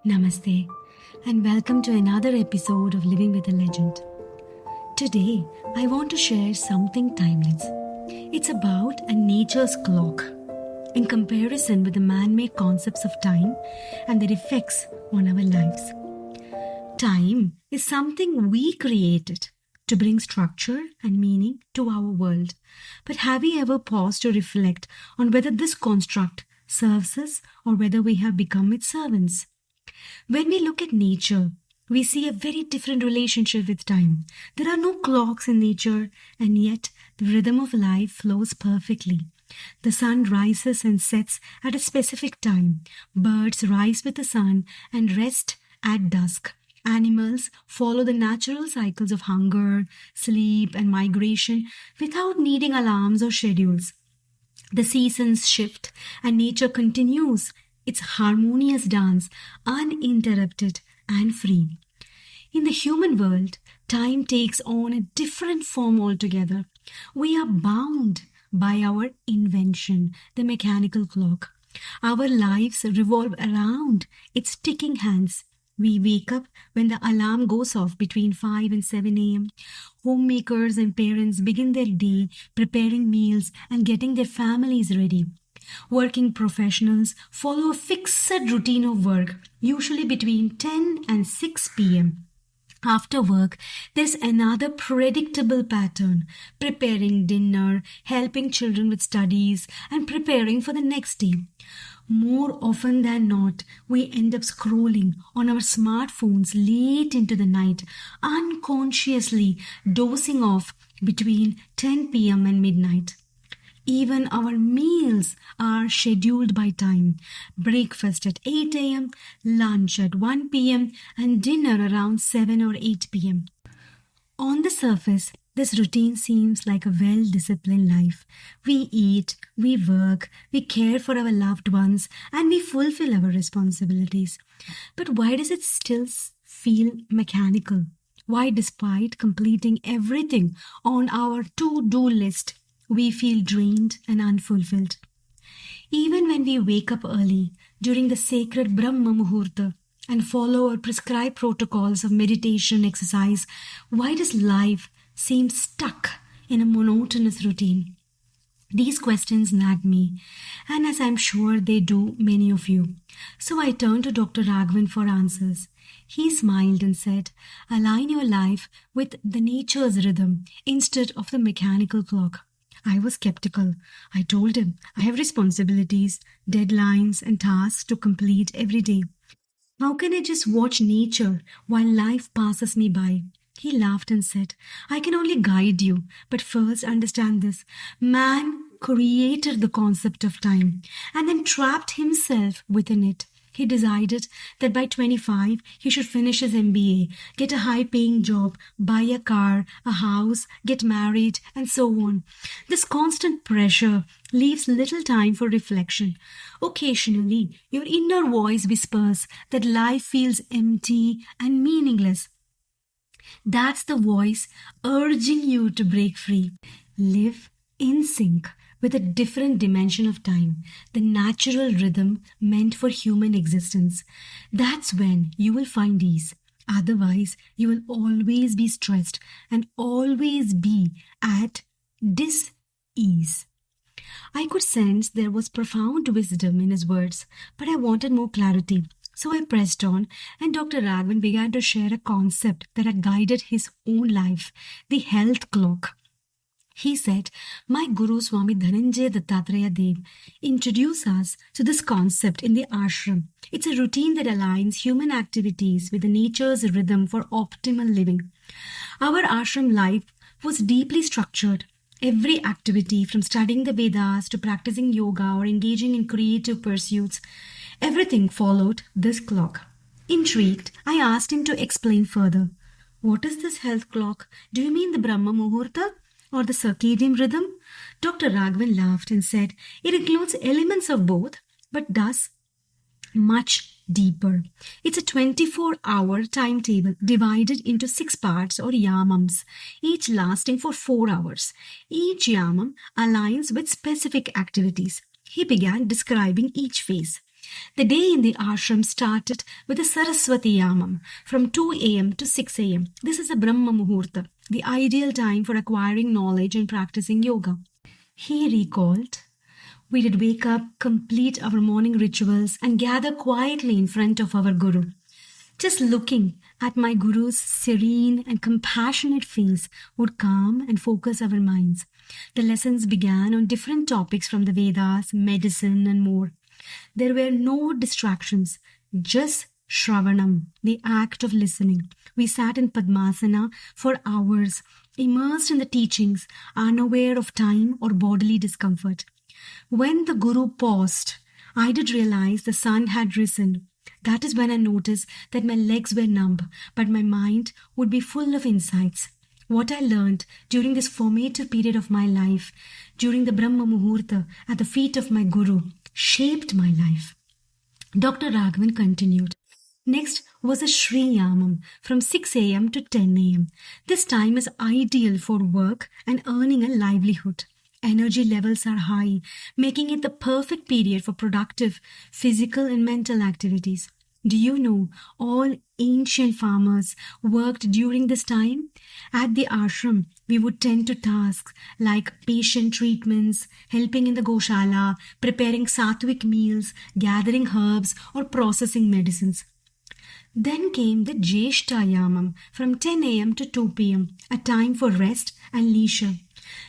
Namaste, and welcome to another episode of Living with a Legend. Today, I want to share something timeless. It's about a nature's clock in comparison with the man made concepts of time and their effects on our lives. Time is something we created to bring structure and meaning to our world. But have we ever paused to reflect on whether this construct serves us or whether we have become its servants? When we look at nature, we see a very different relationship with time. There are no clocks in nature, and yet the rhythm of life flows perfectly. The sun rises and sets at a specific time. Birds rise with the sun and rest at dusk. Animals follow the natural cycles of hunger, sleep, and migration without needing alarms or schedules. The seasons shift and nature continues its harmonious dance, uninterrupted and free. In the human world, time takes on a different form altogether. We are bound by our invention, the mechanical clock. Our lives revolve around its ticking hands. We wake up when the alarm goes off between 5 and 7 a.m. Homemakers and parents begin their day preparing meals and getting their families ready. Working professionals follow a fixed routine of work, usually between 10 and 6 p.m. After work, there's another predictable pattern: preparing dinner, helping children with studies, and preparing for the next day. More often than not, we end up scrolling on our smartphones late into the night, unconsciously dozing off between 10 p.m. and midnight. Even our meals are scheduled by time. Breakfast at 8 a.m., lunch at 1 p.m., and dinner around 7 or 8 p.m. On the surface, this routine seems like a well-disciplined life. We eat, we work, we care for our loved ones, and we fulfill our responsibilities. But why does it still feel mechanical? Why, despite completing everything on our to-do list, we feel drained and unfulfilled? Even when we wake up early during the sacred Brahma Muhurta and follow our prescribed protocols of meditation, exercise, why does life seem stuck in a monotonous routine? These questions nag me, and as I'm sure they do many of you. So I turned to Dr. Raghavan for answers. He smiled and said, "Align your life with the nature's rhythm instead of the mechanical clock." I was skeptical. I told him, I have responsibilities, deadlines, and tasks to complete every day. How can I just watch nature while life passes me by? He laughed and said, I can only guide you, but first understand this. Man created the concept of time and then trapped himself within it. He decided that by 25, he should finish his MBA, get a high-paying job, buy a car, a house, get married, and so on. This constant pressure leaves little time for reflection. Occasionally, your inner voice whispers that life feels empty and meaningless. That's the voice urging you to break free. Live in sync with a different dimension of time, the natural rhythm meant for human existence. That's when you will find ease. Otherwise, you will always be stressed and always be at dis-ease. I could sense there was profound wisdom in his words, but I wanted more clarity. So I pressed on, and Dr. Raghavan began to share a concept that had guided his own life, the health clock. He said, my Guru Swami Dhananjay Dattatreya Dev introduced us to this concept in the ashram. It's a routine that aligns human activities with the nature's rhythm for optimal living. Our ashram life was deeply structured. Every activity, from studying the Vedas to practicing yoga or engaging in creative pursuits, everything followed this clock. Intrigued, I asked him to explain further. What is this health clock? Do you mean the Brahma Muhurta or the circadian rhythm? Dr. Raghavan laughed and said, it includes elements of both, but does much deeper. It's a 24-hour timetable divided into 6 parts or yamams, each lasting for 4 hours. Each yamam aligns with specific activities. He began describing each phase. The day in the ashram started with a Saraswati Yamam from 2 a.m. to 6 a.m. This is a Brahma Muhurta, the ideal time for acquiring knowledge and practicing yoga. He recalled, we did wake up, complete our morning rituals, and gather quietly in front of our Guru. Just looking at my Guru's serene and compassionate face would calm and focus our minds. The lessons began on different topics from the Vedas, medicine, and more. There were no distractions, just Shravanam, the act of listening. We sat in Padmasana for hours, immersed in the teachings, unaware of time or bodily discomfort. When the Guru paused, I did realize the sun had risen. That is when I noticed that my legs were numb, but my mind would be full of insights. What I learned during this formative period of my life, during the Brahma Muhurta at the feet of my Guru, shaped my life. Dr. Raghavan continued. Next was a Shri Yamam from 6 a.m. to 10 a.m. This time is ideal for work and earning a livelihood. Energy levels are high, making it the perfect period for productive physical and mental activities. Do you know all ancient farmers worked during this time? At the ashram, we would tend to tasks like patient treatments, helping in the goshala, preparing sattvic meals, gathering herbs, or processing medicines. Then came the Jeshta Yamam from 10 a.m. to 2 p.m., a time for rest and leisure.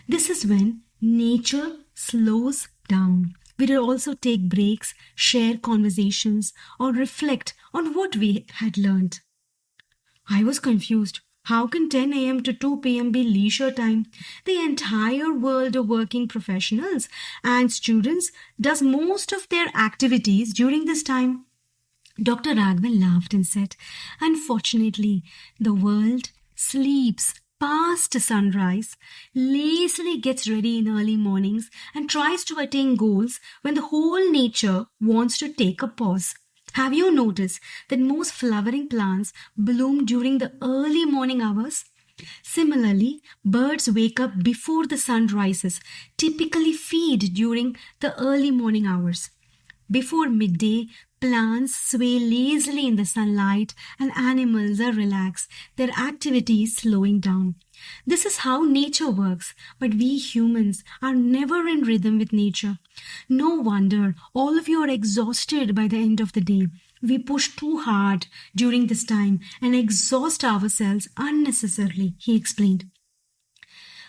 This is when nature slows down. We will also take breaks, share conversations, or reflect on what we had learned. I was confused. How can 10 a.m. to 2 p.m. be leisure time? The entire world of working professionals and students does most of their activities during this time. Dr. Raghavan laughed and said, unfortunately, the world sleeps past sunrise, lazily gets ready in early mornings, and tries to attain goals when the whole nature wants to take a pause. Have you noticed that most flowering plants bloom during the early morning hours? Similarly, birds wake up before the sun rises, typically feed during the early morning hours. Before midday, plants sway lazily in the sunlight and animals are relaxed, their activities slowing down. This is how nature works, but we humans are never in rhythm with nature. No wonder all of you are exhausted by the end of the day. We push too hard during this time and exhaust ourselves unnecessarily, he explained.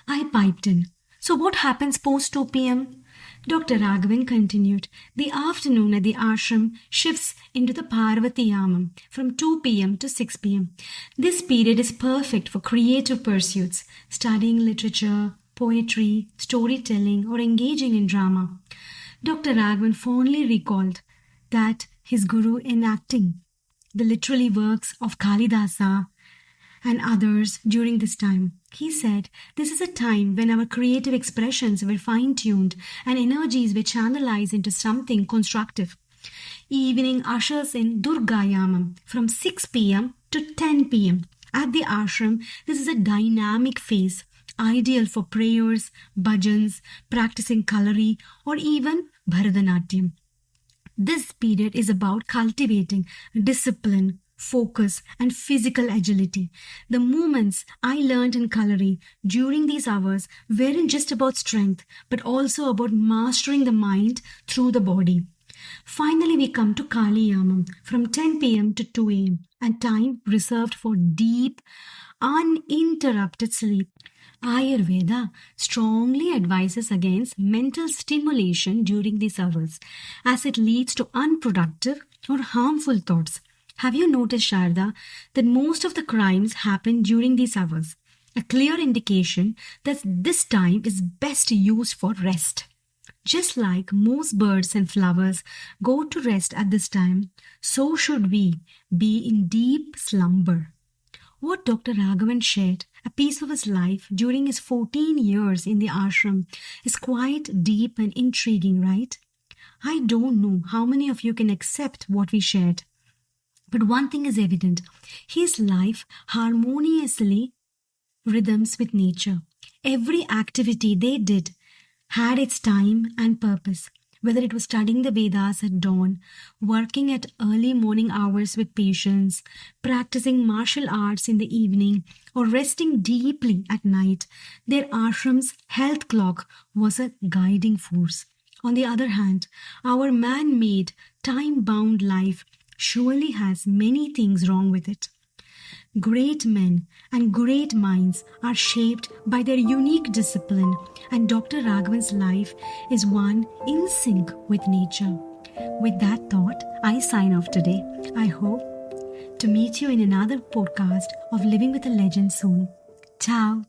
I piped in. So what happens post 2 p.m.? Dr. Raghavan continued. The afternoon at the ashram shifts into the Parvati Yamam from 2 p.m. to 6 p.m. This period is perfect for creative pursuits, studying literature, poetry, storytelling, or engaging in drama. Dr. Raghavan fondly recalled that his guru enacting the literary works of Kalidasa and others during this time. He said, this is a time when our creative expressions were fine-tuned and energies were channelized into something constructive. Evening ushers in Durga Yamam from 6 p.m. to 10 p.m. At the ashram, this is a dynamic phase, ideal for prayers, bhajans, practicing kalari, or even Bharatanatyam. This period is about cultivating discipline, focus, and physical agility. The movements I learned in Kalari during these hours weren't just about strength, but also about mastering the mind through the body. Finally, we come to Kali Yamam from 10 p.m. to 2 a.m. and time reserved for deep, uninterrupted sleep. Ayurveda strongly advises against mental stimulation during these hours as it leads to unproductive or harmful thoughts. Have you noticed, Sharda, that most of the crimes happen during these hours? A clear indication that this time is best used for rest. Just like most birds and flowers go to rest at this time, so should we be in deep slumber. What Dr. Raghavan shared, a piece of his life during his 14 years in the ashram, is quite deep and intriguing, right? I don't know how many of you can accept what we shared. But one thing is evident, his life harmoniously rhythms with nature. Every activity they did had its time and purpose. Whether it was studying the Vedas at dawn, working at early morning hours with patients, practicing martial arts in the evening, or resting deeply at night, their ashram's health clock was a guiding force. On the other hand, our man made, time bound life surely has many things wrong with it. Great men and great minds are shaped by their unique discipline, and Dr. Raghavan's life is one in sync with nature. With that thought, I sign off today. I hope to meet you in another podcast of Living with a Legend soon. Ciao.